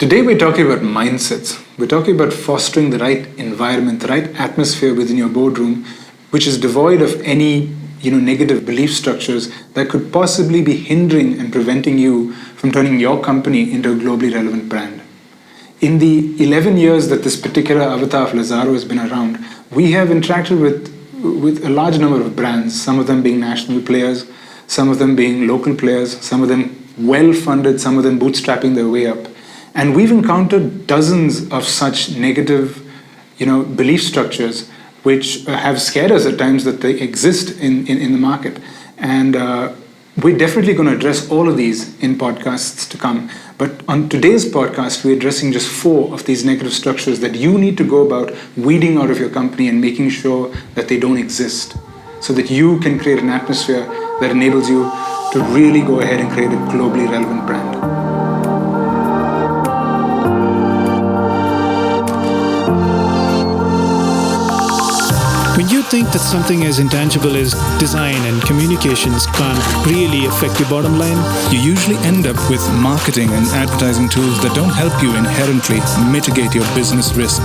Today we're talking about mindsets. We're talking about fostering the right environment, the right atmosphere within your boardroom, which is devoid of any negative belief structures that could possibly be hindering and preventing you from turning your company into a globally relevant brand. In the 11 years that this particular avatar of Lazaro has been around, we have interacted with a large number of brands, some of them being national players, some of them being local players, some of them well-funded, some of them bootstrapping their way up. And we've encountered dozens of such negative, belief structures which have scared us at times that they exist in the market. And we're definitely going to address all of these in podcasts to come. But on today's podcast, we're addressing just 4 of these negative structures that you need to go about weeding out of your company and making sure that they don't exist, so that you can create an atmosphere that enables you to really go ahead and create a globally relevant brand. When you think that something as intangible as design and communications can't really affect your bottom line, you usually end up with marketing and advertising tools that don't help you inherently mitigate your business risk.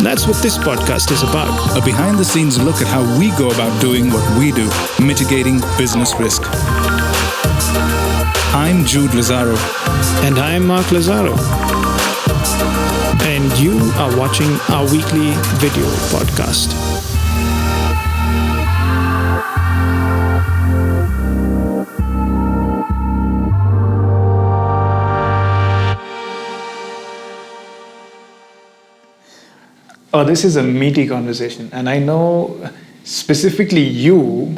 That's what this podcast is about. A behind-the-scenes look at how we go about doing what we do, mitigating business risk. I'm Jude Lazaro. And I'm Mark Lazaro. And you are watching our weekly video podcast. Oh, this is a meaty conversation. And I know specifically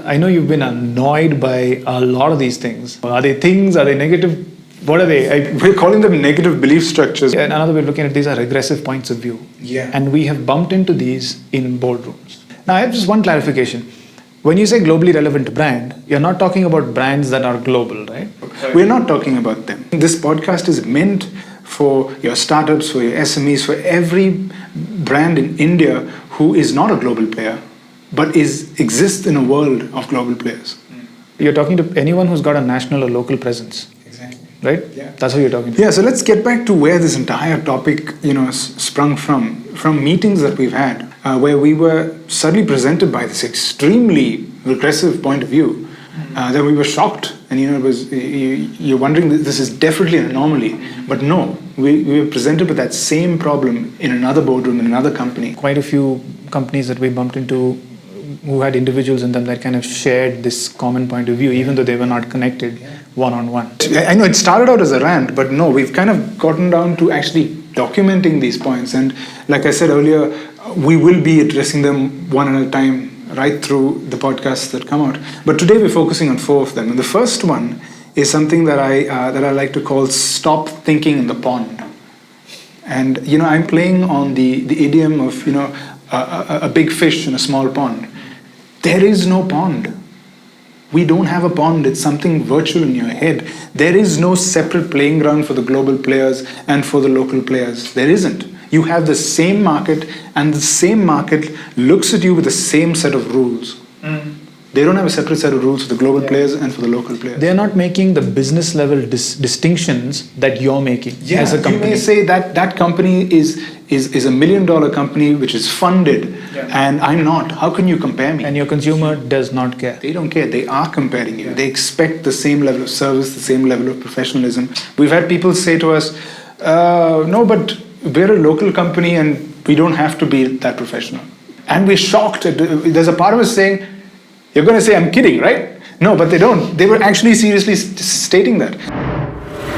I know you've been annoyed by a lot of these things. Are they things? Are they negative? What are they? We're calling them negative belief structures. Another way of looking at these are regressive points of view. Yeah. And we have bumped into these in boardrooms. Now, I have just one clarification. When you say globally relevant brand, you're not talking about brands that are global, right? We're not talking about them. This podcast is meant for your startups, for your SMEs, for every brand in India who is not a global player, but exists in a world of global players. You're talking to anyone who's got a national or local presence. Exactly. Right? Yeah. That's who you're talking to. Yeah, so let's get back to where this entire topic, sprung from meetings that we've had, where we were suddenly presented by this extremely regressive point of view. That we were shocked, and you're wondering, this is definitely an anomaly, but no, we were presented with that same problem in another boardroom in another company. Quite a few companies that we bumped into who had individuals in them that kind of shared this common point of view, even though they were not connected one-on-one. I know it started out as a rant, but no, we've kind of gotten down to actually documenting these points, and like I said earlier, we will be addressing them one at a time right through the podcasts that come out. But today we're focusing on 4 of them. And the first one is something that I like to call stop thinking in the pond. And, I'm playing on the idiom of, a big fish in a small pond. There is no pond. We don't have a pond. It's something virtual in your head. There is no separate playing ground for the global players and for the local players. There isn't. You have the same market, and the same market looks at you with the same set of rules. They don't have a separate set of rules for the global players and for the local players. They're not making the business level distinctions that you're making as a company. You may say that company is a $1 million company which is funded, and I'm not. How can you compare me? And your consumer does not care. They don't care. They are comparing you. They expect the same level of service, the same level of professionalism. We've had people say to us, no, but we're a local company and we don't have to be that professional. And we're shocked. There's a part of us saying, you're going to say I'm kidding, right? No, but they don't. They were actually seriously stating that.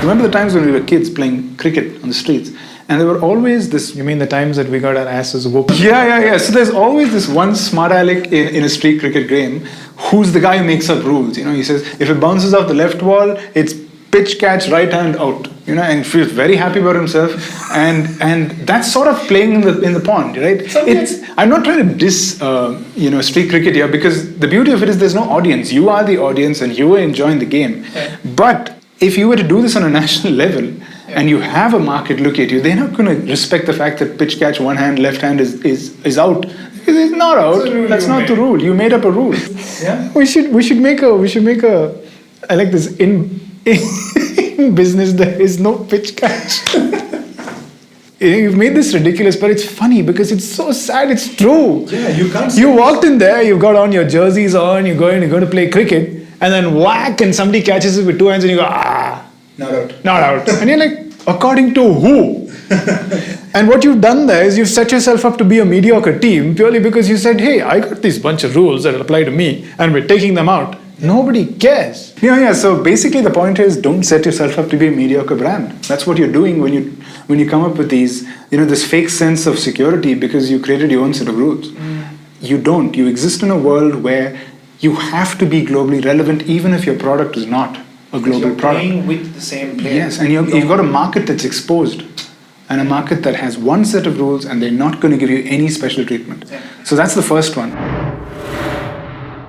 Remember the times when we were kids playing cricket on the streets? And there were always this... You mean the times that we got our asses whooped? Yeah. So there's always this one smart aleck in a street cricket game who's the guy who makes up rules. He says, if it bounces off the left wall, it's pitch, catch, right hand, out. And feels very happy about himself. And that's sort of playing in the pond, right? I'm not trying to diss, street cricket here, because the beauty of it is there's no audience. You are the audience and you are enjoying the game. Yeah. But if you were to do this on a national level, and you have a market look at you, they're not going to respect the fact that pitch catch one hand, left hand is out. It's not out. That's not the rule. You made up a rule. Yeah. We should make a. I like this in business. There is no pitch catch. You've made this ridiculous, but it's funny because it's so sad. It's true. Yeah, you can't. You walked in there, you've got on your jerseys on, you're going to play cricket, and then whack, and somebody catches it with two hands, and you go, Not out. not out. And you're like, according to who? And what you've done there is you've set yourself up to be a mediocre team purely because you said, hey, I got these bunch of rules that apply to me, and we're taking them out. Nobody cares. Yeah. So basically, the point is, don't set yourself up to be a mediocre brand. That's what you're doing when you come up with these, this fake sense of security because you created your own set of rules. You don't. You exist in a world where you have to be globally relevant, even if your product is not a global product. Playing with the same players. Yes, and you've got a market that's exposed, and a market that has one set of rules, and they're not going to give you any special treatment. Yeah. So that's the first one.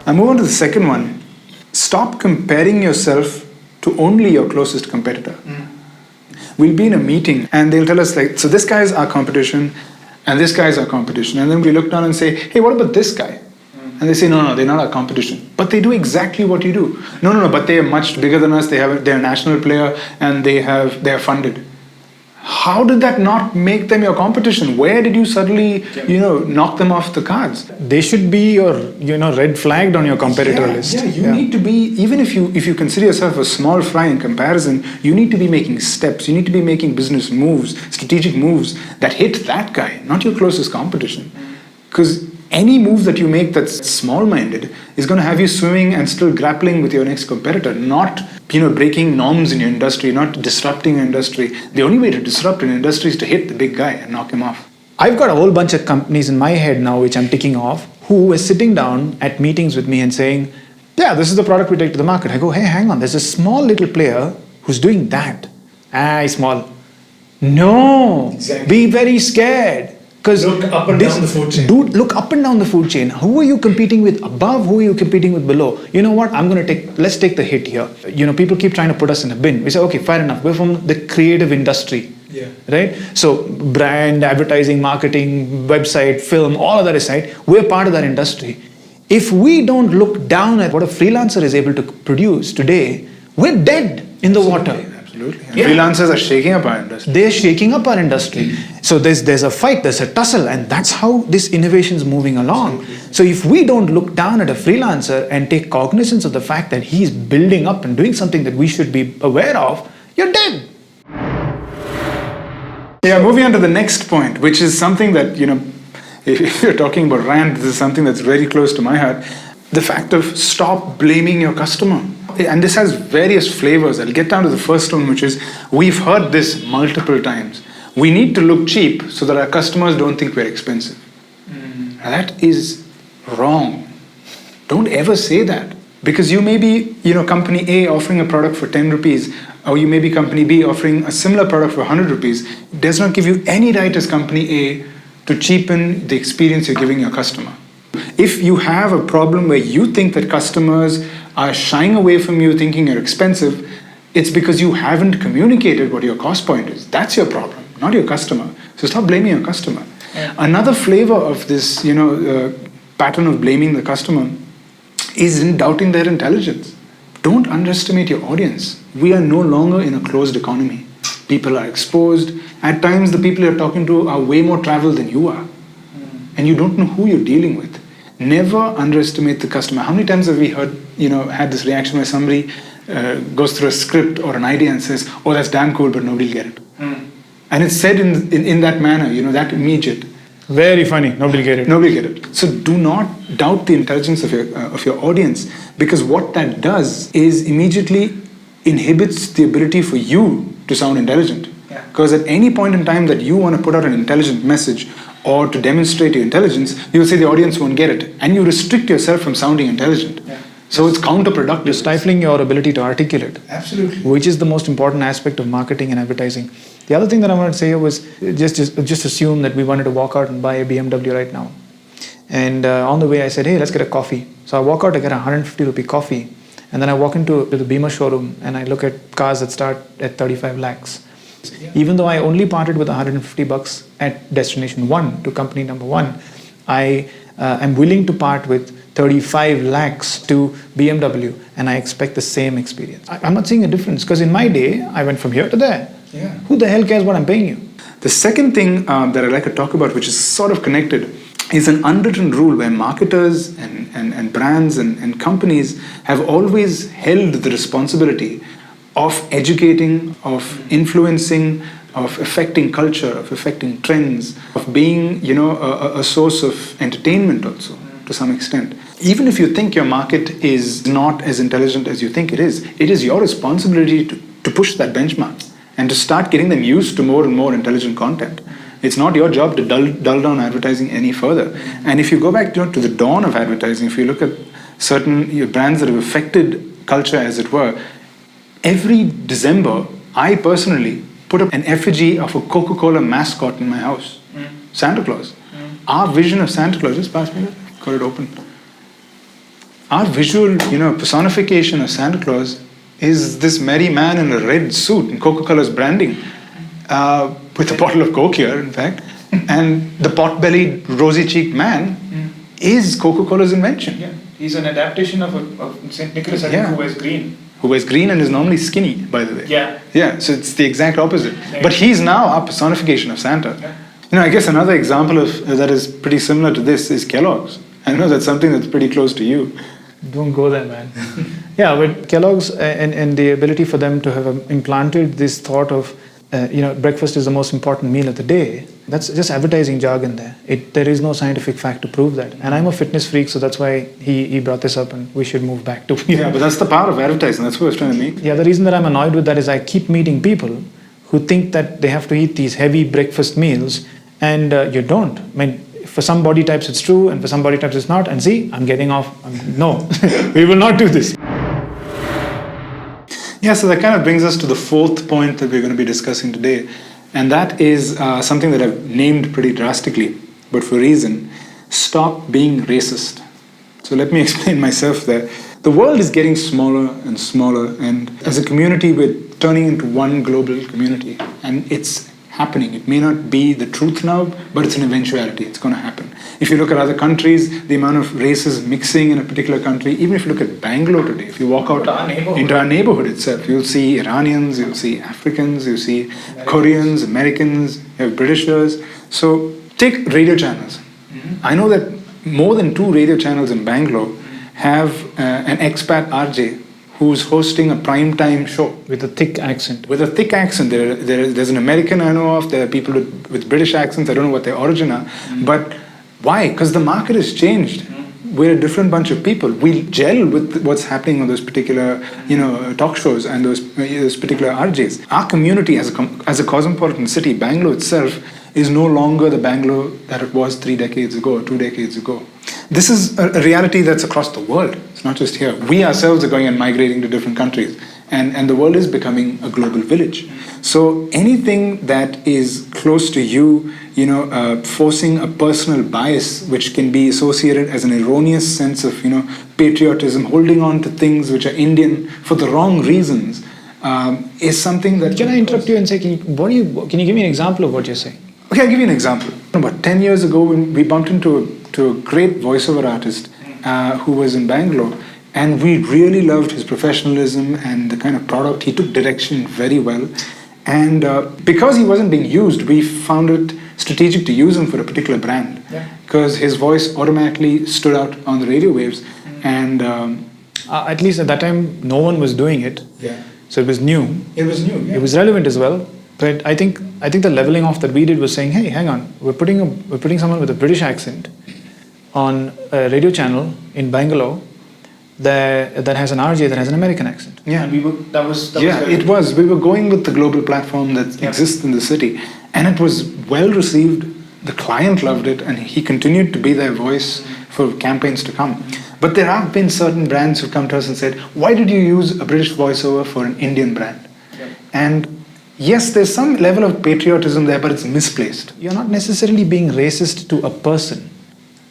I move on to the second one. Stop comparing yourself to only your closest competitor. We'll be in a meeting and they'll tell us so this guy is our competition and this guy is our competition. And then we look down and say, hey, what about this guy? And they say, no, they're not our competition. But they do exactly what you do. No, but they are much bigger than us. They're a national player and they're funded. How did that not make them your competition? Where did you suddenly, knock them off the cards? They should be your, red flagged on your competitor list. Yeah, you need to be, even if you consider yourself a small fry in comparison, you need to be making steps, you need to be making business moves, strategic moves that hit that guy, not your closest competition. Because any move that you make that's small-minded is going to have you swimming and still grappling with your next competitor, not breaking norms in your industry, not disrupting your industry. The only way to disrupt an industry is to hit the big guy and knock him off. I've got a whole bunch of companies in my head now which I'm ticking off who were sitting down at meetings with me and saying, yeah, this is the product we take to the market. I go, hey, hang on, there's a small little player who's doing that. Small. No, Exactly. Be very scared. Look up and down the food chain. Dude, look up and down the food chain. Who are you competing with above? Who are you competing with below? You know what? Let's take the hit here. People keep trying to put us in a bin. We say, okay, fair enough. We're from the creative industry. Yeah. Right? So brand, advertising, marketing, website, film, all of that aside, we're part of that industry. If we don't look down at what a freelancer is able to produce today, we're dead in the water. Absolutely. And freelancers are shaking up our industry. They're shaking up our industry. So there's a fight, there's a tussle, and that's how this innovation is moving along. So if we don't look down at a freelancer and take cognizance of the fact that he's building up and doing something that we should be aware of, you're dead. Yeah, moving on to the next point, which is something that, if you're talking about rant, this is something that's very close to my heart. The fact of stop blaming your customer. And this has various flavors. I'll get down to the first one, which is we've heard this multiple times. We need to look cheap so that our customers don't think we're expensive. Now that is wrong. Don't ever say that. Because you may be, company A offering a product for 10 rupees, or you may be company B offering a similar product for 100 rupees. It does not give you any right as company A to cheapen the experience you're giving your customer. If you have a problem where you think that customers are shying away from you thinking you're expensive, it's because you haven't communicated what your cost point is. That's your problem, not your customer. So stop blaming your customer. Yeah. Another flavor of this, pattern of blaming the customer is in doubting their intelligence. Don't underestimate your audience. We are no longer in a closed economy. People are exposed. At times, the people you're talking to are way more traveled than you are. And you don't know who you're dealing with. Never underestimate the customer. How many times have we heard, had this reaction where somebody goes through a script or an idea and says, oh, that's damn cool, but nobody will get it. And it's said in that manner, that immediate. Very funny. Nobody get it. Nobody get it. So do not doubt the intelligence of your audience, because what that does is immediately inhibits the ability for you to sound intelligent. Yeah. Because at any point in time that you want to put out an intelligent message or to demonstrate your intelligence, you'll say the audience won't get it. And you restrict yourself from sounding intelligent. Yeah. So it's counterproductive. You're stifling your ability to articulate. Absolutely. Which is the most important aspect of marketing and advertising. The other thing that I wanted to say was just assume that we wanted to walk out and buy a BMW right now. And on the way I said, hey, let's get a coffee. So I walk out to get a 150 rupee coffee. And then I walk into the Beamer showroom and I look at cars that start at 35 lakhs. Yeah. Even though I only parted with 150 bucks at destination 1 to company number 1, I am willing to part with 35 lakhs to BMW, and I expect the same experience. I'm not seeing a difference, because in my day, I went from here to there. Yeah. Who the hell cares what I'm paying you? The second thing that I'd like to talk about, which is sort of connected, is an unwritten rule where marketers and brands and companies have always held the responsibility of educating, of influencing, of affecting culture, of affecting trends, of being, a source of entertainment also, to some extent. Even if you think your market is not as intelligent as you think it is your responsibility to push that benchmark and to start getting them used to more and more intelligent content. It's not your job to dull down advertising any further. And if you go back to the dawn of advertising, if you look at certain brands that have affected culture, as it were, every December, I personally put up an effigy of a Coca-Cola mascot in my house, Santa Claus. Our vision of Santa Claus, just pass me that, got it open. Our visual, personification of Santa Claus is this merry man in a red suit in Coca-Cola's branding, with a bottle of Coke here, in fact, and the pot-bellied, rosy-cheeked man is Coca-Cola's invention. Yeah, he's an adaptation of St. Nicholas, I think, who wears green. Who wears green and is normally skinny, by the way. Yeah. Yeah, so it's the exact opposite. Yeah. But he's now our personification of Santa. Yeah. I guess another example of that is pretty similar to this is Kellogg's. I know that's something that's pretty close to you. Don't go there, man. Yeah, but Kellogg's and the ability for them to have implanted this thought of, breakfast is the most important meal of the day. That's just advertising jargon there. There is no scientific fact to prove that. And I'm a fitness freak, so that's why he brought this up and we should move back to... Yeah, but that's the power of advertising. That's what I was trying to make. Yeah, the reason that I'm annoyed with that is I keep meeting people who think that they have to eat these heavy breakfast meals and you don't. I mean, for some body types it's true and for some body types it's not. And see, I'm getting off. No, we will not do this. Yeah, so that kind of brings us to the fourth point that we're going to be discussing today. And that is something that I've named pretty drastically, but for a reason. Stop being racist. So let me explain myself there. The world is getting smaller and smaller, and as a community, we're turning into one global community. And it's happening. It may not be the truth now, but it's an eventuality. It's going to happen. If you look at other countries, the amount of races mixing in a particular country, even if you look at Bangalore today, if you walk out into our neighborhood itself, you'll see Iranians, you'll see Africans, you'll see Koreans, Americans, you have Britishers. So take radio channels. I know that more than 2 radio channels in Bangalore have an expat RJ who's hosting a primetime show. With a thick accent. With a thick accent. There's an American I know of, there are people with British accents, I don't know what their origin are. But why? Because the market has changed. We're a different bunch of people. We gel with what's happening on those particular, talk shows and those particular RJs. Our community as a cosmopolitan city, Bangalore itself, is no longer the Bangalore that it was 3 decades ago or 2 decades ago. This is a reality that's across the world. It's not just here. We ourselves are going and migrating to different countries. And the world is becoming a global village. So anything that is close to you, forcing a personal bias, which can be associated as an erroneous sense of, patriotism, holding on to things which are Indian for the wrong reasons, is something that... Can I interrupt you and say, can you give me an example of what you're saying? Okay, I'll give you an example. About 10 years ago, when we bumped into a great voiceover artist who was in Bangalore, and we really loved his professionalism and the kind of product. He took direction very well. And because he wasn't being used, we found it strategic to use him for a particular brand. Because his voice automatically stood out on the radio waves. And at least at that time, no one was doing it. Yeah. So it was new. It was new, yeah. It was relevant as well. But I think the leveling off that we did was saying, hey, hang on, we're putting someone with a British accent on a radio channel in Bangalore that has an RJ that has an American accent. Yeah, and it was. We were going with the global platform that exists in the city, and it was well received. The client loved it, and he continued to be their voice for campaigns to come. But there have been certain brands who come to us and said, "Why did you use a British voiceover for an Indian brand?" And yes, there's some level of patriotism there, but it's misplaced. You're not necessarily being racist to a person,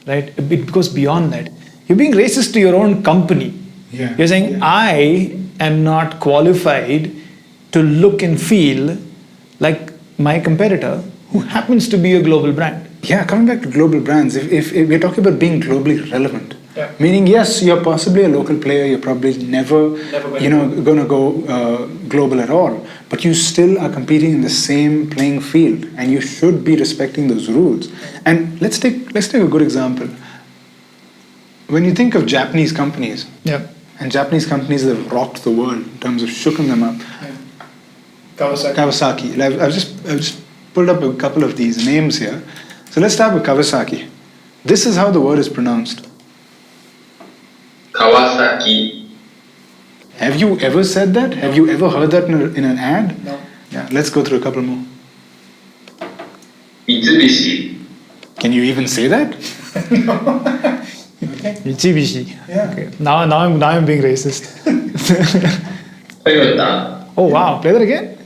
right? It goes beyond that. You're being racist to your own company. Yeah. You're saying, I am not qualified to look and feel like my competitor who happens to be a global brand. Yeah, coming back to global brands, if we're talking about being globally relevant, Yeah. Meaning, yes, you're possibly a local player, you're probably never going to go global at all, but you still are competing in the same playing field, and you should be respecting those rules. And let's take a good example. When you think of Japanese companies, Yeah. and Japanese companies that have rocked the world in terms of shooken them up, Kawasaki. I've just pulled up a couple of these names here. So let's start with Kawasaki. This is how the word is pronounced. Kawasaki. Have you ever said that? Have you ever heard that in an ad? No. Yeah, let's go through a couple more. Mitsubishi. Can you even say that? Mitsubishi. Yeah. Okay. Now I'm being racist. Toyota. Oh wow, play that again.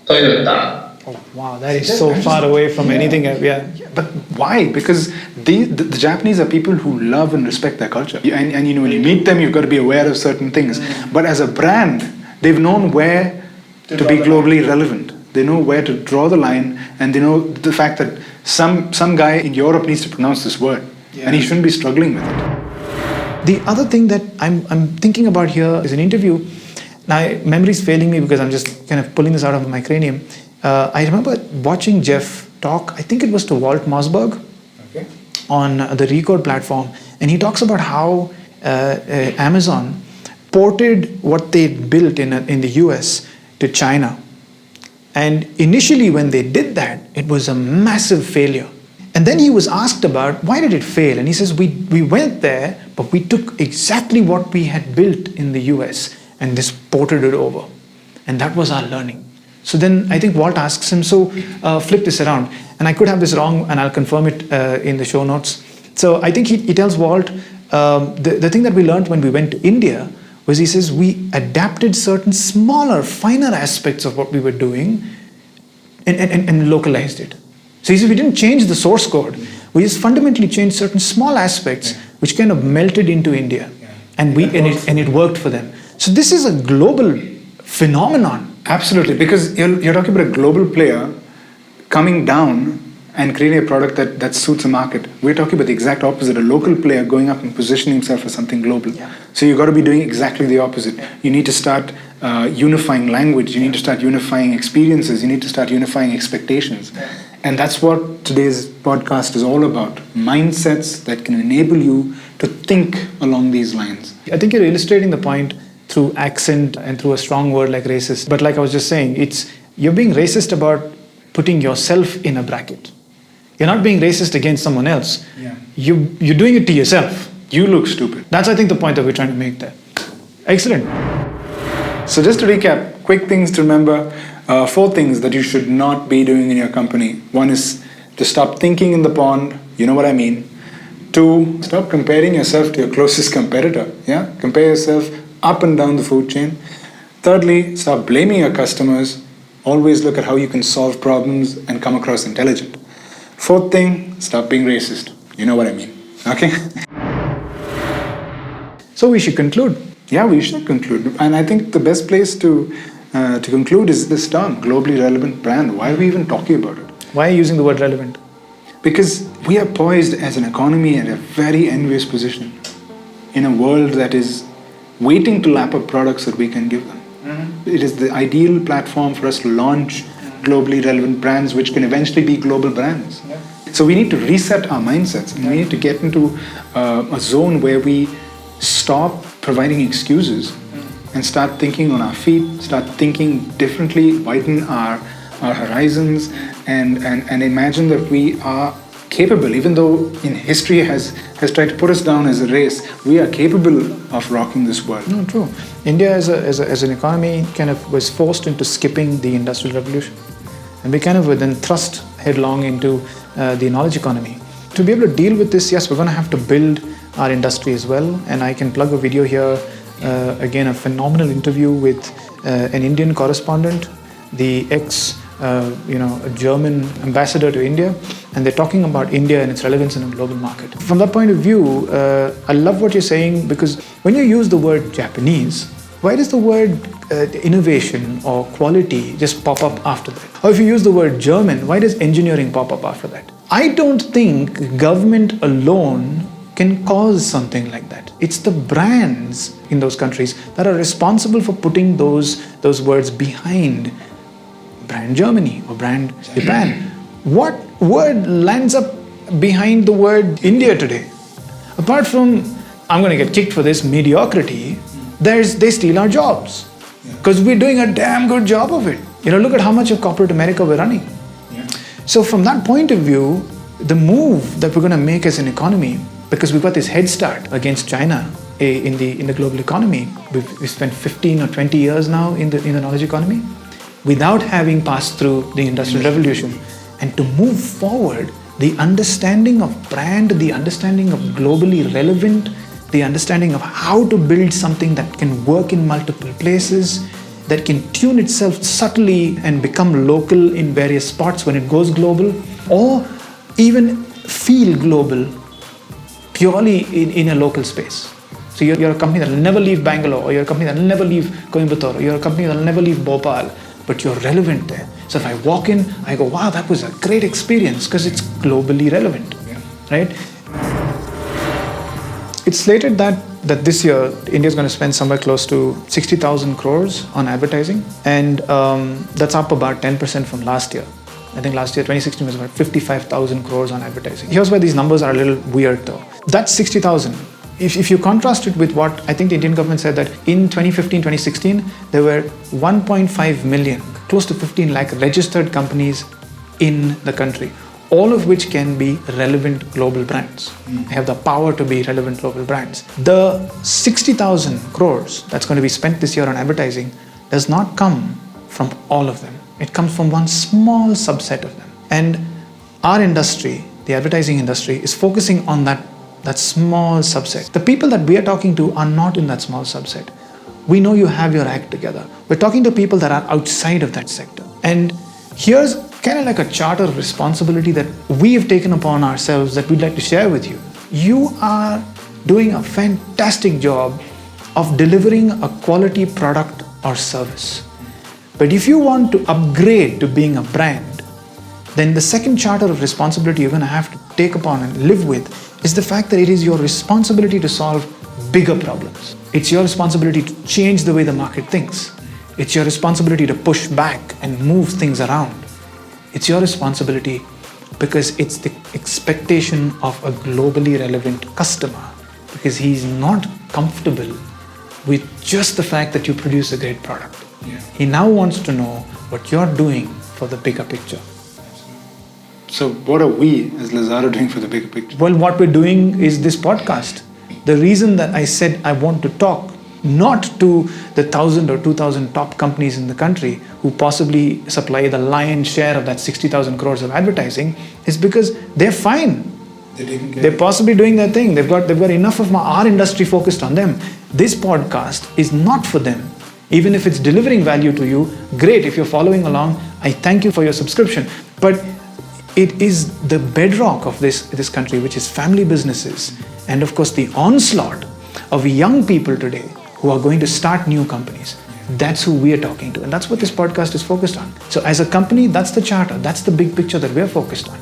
Toyota. Oh wow, that is so far away from anything. Yeah. But why? Because the Japanese are people who love and respect their culture. And when you meet them, you've got to be aware of certain things. But as a brand, they've known where to be globally relevant. They know where to draw the line, and they know the fact that some guy in Europe needs to pronounce this word, and he shouldn't be struggling with it. The other thing that I'm thinking about here is an interview. Now, memory's failing me because I'm just kind of pulling this out of my cranium. I remember watching Jeff talk, I think it was to Walt Mossberg, on the Recode platform, and he talks about how Amazon ported what they built in the US to China. And initially when they did that, it was a massive failure. And then he was asked about why did it fail? And he says, we went there, but we took exactly what we had built in the US and just ported it over. And that was our learning. So then I think Walt asks him, so flip this around. And I could have this wrong, and I'll confirm it in the show notes. So I think he tells Walt, the thing that we learned when we went to India was, he says, we adapted certain smaller, finer aspects of what we were doing and localized it. So he says, we didn't change the source code. We just fundamentally changed certain small aspects which kind of melted into India. And it worked for them. So this is a global phenomenon. Absolutely, because you're talking about a global player coming down and creating a product that suits a market. We're talking about the exact opposite, a local player going up and positioning himself as something global. Yeah. So you've got to be doing exactly the opposite. You need to start unifying language, you need to start unifying experiences, you need to start unifying expectations. And that's what today's podcast is all about. Mindsets that can enable you to think along these lines. I think you're illustrating the point through accent and through a strong word like racist. But like I was just saying, you're being racist about putting yourself in a bracket. You're not being racist against someone else. Yeah. You're doing it to yourself. You look stupid. That's, I think, the point that we're trying to make there. Excellent. So just to recap, quick things to remember, 4 things that you should not be doing in your company. 1 is to stop thinking in the pond, you know what I mean. 2, stop comparing yourself to your closest competitor. Yeah, compare yourself up and down the food chain. Thirdly, stop blaming your customers. Always look at how you can solve problems and come across intelligent. 4th thing, stop being racist. You know what I mean. Okay? So we should conclude. Yeah, we should conclude. And I think the best place to conclude is this term, globally relevant brand. Why are we even talking about it? Why are you using the word relevant? Because we are poised as an economy at a very envious position in a world that is waiting to lap up products that we can give them. Mm-hmm. It is the ideal platform for us to launch globally relevant brands which can eventually be global brands. Yeah. So we need to reset our mindsets, and we need to get into a zone where we stop providing excuses and start thinking on our feet, start thinking differently, widen our horizons, and imagine that we are capable, even though in history has tried to put us down as a race, we are capable of rocking this world. No, true. India as an economy kind of was forced into skipping the Industrial Revolution. And we kind of were then thrust headlong into the knowledge economy. To be able to deal with this, yes, we're going to have to build our industry as well. And I can plug a video here, again, a phenomenal interview with an Indian correspondent, the a German ambassador to India, and they're talking about India and its relevance in a global market. From that point of view, I love what you're saying, because when you use the word Japanese, why does the word innovation or quality just pop up after that? Or if you use the word German, why does engineering pop up after that? I don't think government alone can cause something like that. It's the brands in those countries that are responsible for putting those words behind brand Germany or brand Japan. What word lands up behind the word India today? Apart from, I'm going to get kicked for this, mediocrity, they steal our jobs. Because we're doing a damn good job of it. Look at how much of corporate America we're running. Yeah. So from that point of view, the move that we're going to make as an economy, because we've got this head start against China in the global economy, we've spent 15 or 20 years now in the knowledge economy without having passed through the Industrial Revolution. And to move forward, the understanding of brand, the understanding of globally relevant, the understanding of how to build something that can work in multiple places, that can tune itself subtly and become local in various spots when it goes global, or even feel global purely in a local space. So you're a company that will never leave Bangalore, or you're a company that will never leave Coimbatore, or you're a company that will never leave Bhopal, but you're relevant there. So if I walk in, I go, wow, that was a great experience because it's globally relevant, right? It's slated that this year, India is going to spend somewhere close to 60,000 crores on advertising, and that's up about 10% from last year. I think last year, 2016, was about 55,000 crores on advertising. Here's where these numbers are a little weird though. That's 60,000. If you contrast it with what I think the Indian government said, that in 2015, 2016, there were 1.5 million, close to 15 lakh registered companies in the country, all of which can be relevant global brands. They have the power to be relevant global brands. The 60,000 crores that's going to be spent this year on advertising does not come from all of them. It comes from one small subset of them. And our industry, the advertising industry, is focusing on that small subset. The people that we are talking to are not in that small subset. We know you have your act together. We're talking to people that are outside of that sector. And here's kind of like a charter of responsibility that we have taken upon ourselves that we'd like to share with you. You are doing a fantastic job of delivering a quality product or service. But if you want to upgrade to being a brand, then the second charter of responsibility you're going to have to take upon and live with is the fact that it is your responsibility to solve bigger problems. It's your responsibility to change the way the market thinks. It's your responsibility to push back and move things around. It's your responsibility because it's the expectation of a globally relevant customer, because he's not comfortable with just the fact that you produce a great product. Yeah. He now wants to know what you're doing for the bigger picture. So what are we as Lazaro doing for the bigger picture? Well, what we're doing is this podcast. The reason that I said I want to talk not to the 1,000 or 2,000 top companies in the country who possibly supply the lion's share of that 60,000 crores of advertising is because they're fine. They're possibly doing their thing. They've got enough of our industry focused on them. This podcast is not for them. Even if it's delivering value to you, great. If you're following along, I thank you for your subscription. But it is the bedrock of this country, which is family businesses, and of course the onslaught of young people today who are going to start new companies. That's who we are talking to, and that's what this podcast is focused on. So as a company, that's the charter, that's the big picture that we're focused on.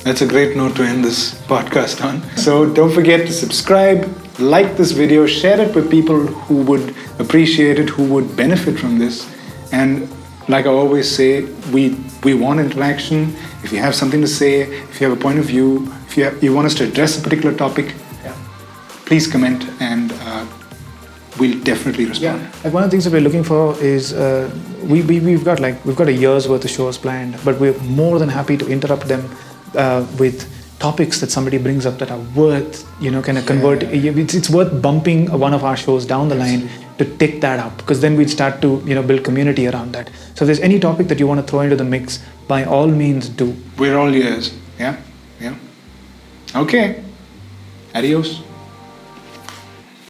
That's a great note to end this podcast on. So don't forget to subscribe, like this video, share it with people who would appreciate it, who would benefit from this. And like I always say, we want interaction. If you have something to say, if you have a point of view, if you want us to address a particular topic, please comment and we'll definitely respond. Yeah. Like one of the things that we're looking for is we've got a year's worth of shows planned, but we're more than happy to interrupt them with topics that somebody brings up that are worth, kind of convert. It's worth bumping one of our shows down the line to take that up, because then we'd start to build community around that. So if there's any topic that you want to throw into the mix, by all means do. We're all ears. Yeah. Okay. Adios.